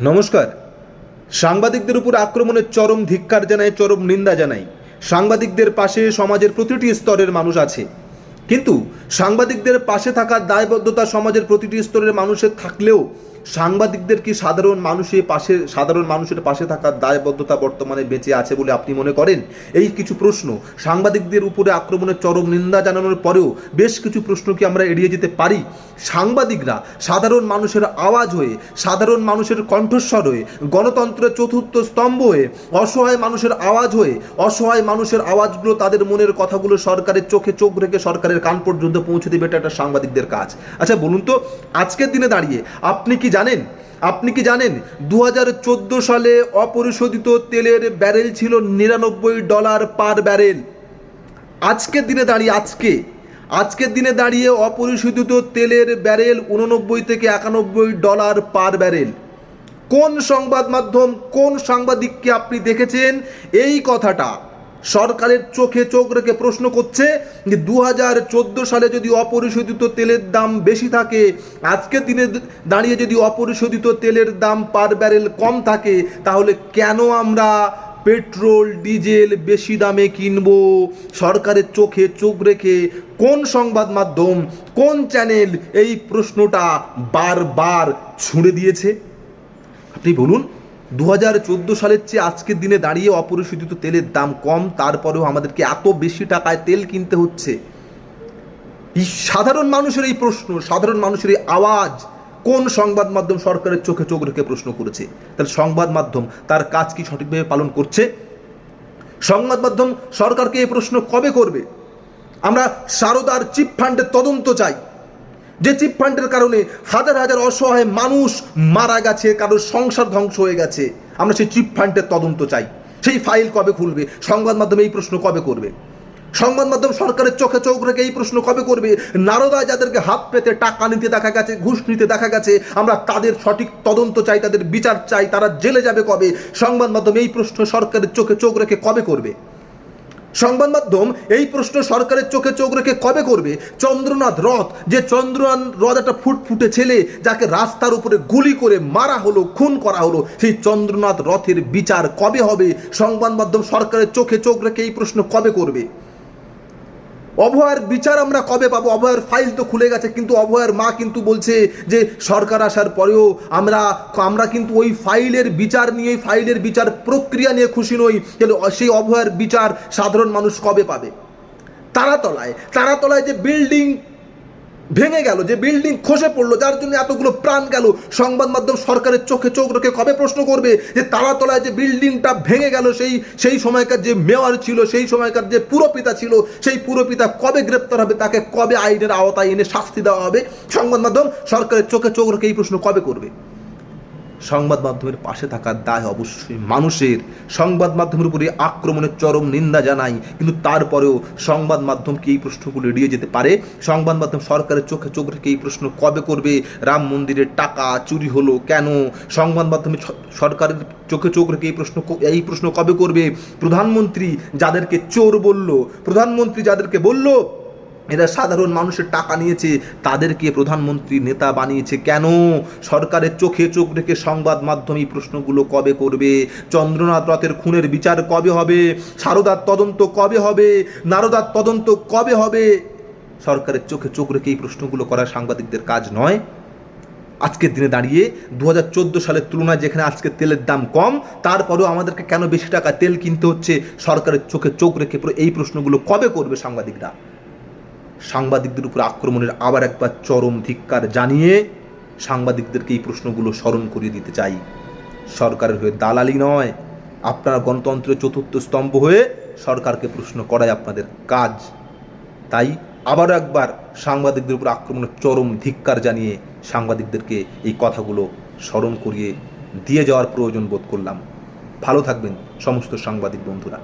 নমস্কার। সাংবাদিকদের উপর আক্রমণের চরম ধিক্কার জানাই, চরম নিন্দা জানাই। সাংবাদিকদের পাশে সমাজের প্রতিটি স্তরের মানুষ আছে, কিন্তু সাংবাদিকদের পাশে থাকার দায়বদ্ধতা সমাজের প্রতিটি স্তরের মানুষের থাকলেও সাংবাদিকদের কি সাধারণ মানুষের পাশে থাকার দায়বদ্ধতা বর্তমানে বেঁচে আছে বলে আপনি মনে করেন? এই কিছু প্রশ্ন, সাংবাদিকদের উপরে আক্রমণের চরম নিন্দা জানানোর পরেও বেশ কিছু প্রশ্ন কি আমরা এড়িয়ে যেতে পারি? সাংবাদিকরা সাধারণ মানুষের আওয়াজ হয়ে, সাধারণ মানুষের কণ্ঠস্বর হয়ে, গণতন্ত্রের চতুর্থ স্তম্ভ হয়ে, অসহায় মানুষের আওয়াজ হয়ে, অসহায় মানুষের আওয়াজগুলো, তাদের মনের কথাগুলো সরকারের চোখে চোখ রেখে সরকারের কান পর্যন্ত পৌঁছে দেবে, এটা একটা সাংবাদিকদের কাজ। আচ্ছা বলুন তো, আজকের দিনে দাঁড়িয়ে আপনি কি জানেন 2014 সালে অপরিশোধিত তেলের ব্যারেল ছিল $99 পার ব্যারেল। আজকের দিনে দাঁড়িয়ে অপরিশোধিত তেলের ব্যারেল 89 থেকে $91 পার ব্যারেল। কোন সংবাদ মাধ্যম, কোন সাংবাদিককে আপনি দেখেছেন এই কথাটা সরকারের চোখে চোখ রেখে প্রশ্ন করছে যে 2014 সালে যদি অপরিশোধিত তেলের দাম বেশি থাকে, আজকের দিনে দাঁড়িয়ে যদি অপরিশোধিত তেলের দাম পার ব্যারেল কম থাকে, তাহলে কেন আমরা পেট্রোল ডিজেল বেশি দামে কিনবো? সরকারের চোখে চোখ রেখে কোন সংবাদ মাধ্যম, কোন চ্যানেল এই প্রশ্নটা বারবার ছুঁড়ে দিয়েছে? আপনি বলুন। 2014 সালের চেয়ে আজকের দিনে দাঁড়িয়ে অপরিশোধিত তেলের দাম কম, তারপরেও আমাদেরকে এত বেশি টাকায় তেল কিনতে হচ্ছে। এই সাধারণ মানুষের এই প্রশ্ন, সাধারণ মানুষের এই আওয়াজ কোন সংবাদ মাধ্যম সরকারের চোখে চোখ রেখে প্রশ্ন করেছে? তাহলে সংবাদ মাধ্যম তার কাজ কি সঠিকভাবে পালন করছে? সংবাদ মাধ্যম সরকারকে এই প্রশ্ন কবে করবে? আমরা সারদার চিট ফান্ডের তদন্ত চাই, যে চিট ফান্ডের কারণে হাজার হাজার অসহায় মানুষ মারা গেছে, কারোর সংসার ধ্বংস হয়ে গেছে। আমরা সেই চিট ফান্ডের তদন্ত চাই। সেই ফাইল কবে খুলবে? সংবাদ মাধ্যম এই প্রশ্ন কবে করবে? সংবাদ মাধ্যম সরকারের চোখে চোখ রেখে এই প্রশ্ন কবে করবে? নারদায় যাদেরকে হাত পেতে টাকা নিতে দেখা গেছে, ঘুষ নিতে দেখা গেছে, আমরা তাদের সঠিক তদন্ত চাই, তাদের বিচার চাই। তারা জেলে যাবে কবে? সংবাদ মাধ্যম এই প্রশ্ন সরকারের চোখে চোখ রেখে কবে করবে? সংবাদ মাধ্যম এই প্রশ্ন সরকারের চোখে চোখ রেখে কবে করবে? চন্দ্রনাথ রথ, যে চন্দ্রনাথ রথ একটা ফুটফুটে ছেলে, যাকে রাস্তার উপরে গুলি করে মারা হলো, খুন করা হলো, সেই চন্দ্রনাথ রথের বিচার কবে হবে? সংবাদ মাধ্যম সরকারের চোখে চোখ রেখে এই প্রশ্ন কবে করবে? অভয়ার বিচার আমরা কবে পাবো? অভয়ার ফাইল তো খুলে গেছে, কিন্তু অভয়ার মা কিন্তু বলছে যে সরকার আসার পরেও আমরা কিন্তু ওই ফাইলের বিচার নিয়ে, ফাইলের বিচার প্রক্রিয়া নিয়ে খুশি নই। তাহলে সেই অভয়ার বিচার সাধারণ মানুষ কবে পাবে? তারাতলায় যে বিল্ডিং ভেঙে গেল, যে বিল্ডিং খসে পড়লো, যার জন্য এতগুলো প্রাণ গেল, সংবাদ মাধ্যম সরকারের চোখে চোখ রেখে কবে প্রশ্ন করবে যে তারাতলায় যে বিল্ডিংটা ভেঙে গেল, সেই সময়কার যে মেয়র ছিল, সেই সময়কার যে পুরপিতা ছিল, সেই পুরপিতা কবে গ্রেপ্তার হবে? তাকে কবে আইনের আওতায় এনে শাস্তি দেওয়া হবে? সংবাদ মাধ্যম সরকারের চোখে চোখ রেখে এই প্রশ্ন কবে করবে? সংবাদ মাধ্যমের পাশে থাকার দায় অবশ্যই মানুষের। সংবাদ মাধ্যমের উপরে আক্রমণের চরম নিন্দা জানাই, কিন্তু তারপরেও সংবাদ মাধ্যম কি এই প্রশ্নগুলো এড়িয়ে যেতে পারে? সংবাদ মাধ্যম সরকারের চোখে চোখ রেখে এই প্রশ্ন কবে করবে? রাম মন্দিরের টাকা চুরি হলো কেন? সংবাদ মাধ্যমে সরকারের চোখে চোখ রেখে এই প্রশ্ন কবে করবে? প্রধানমন্ত্রী যাদেরকে চোর বলল, প্রধানমন্ত্রী যাদেরকে বলল এরা সাধারণ মানুষের টাকা নিয়েছে, তাদেরকে প্রধানমন্ত্রী নেতা বানিয়েছে কেন? সরকারের চোখে চোখ রেখে সংবাদ মাধ্যম এই প্রশ্নগুলো কবে করবে? চন্দ্রনাথ রথের খুনের বিচার কবে হবে? সারদার তদন্ত কবে হবে? নারদার তদন্ত কবে হবে? সরকারের চোখে চোখ রেখে এই প্রশ্নগুলো করা সাংবাদিকদের কাজ নয়। আজকের দিনে দাঁড়িয়ে 2014 সালের তুলনায় যেখানে আজকে তেলের দাম কম, তারপরেও আমাদেরকে কেন বেশি টাকা তেল কিনতে হচ্ছে? সরকারের চোখে চোখ রেখে এই প্রশ্নগুলো কবে করবে সাংবাদিকরা? সাংবাদিকদের উপর আক্রমণের আবার একবার চরম ধিক্কার জানিয়ে সাংবাদিকদেরকে এই প্রশ্নগুলো স্মরণ করিয়ে দিতে চাই। সরকারের হয়ে দালালি নয়, আপনারা গণতন্ত্রের চতুর্থ স্তম্ভ হয়ে সরকারকে প্রশ্ন করাই আপনাদের কাজ। তাই আবারও একবার সাংবাদিকদের উপর আক্রমণের চরম ধিক্কার জানিয়ে সাংবাদিকদেরকে এই কথাগুলো স্মরণ করিয়ে দিয়ে যাওয়ার প্রয়োজন বোধ করলাম। ভালো থাকবেন সমস্ত সাংবাদিক বন্ধুরা।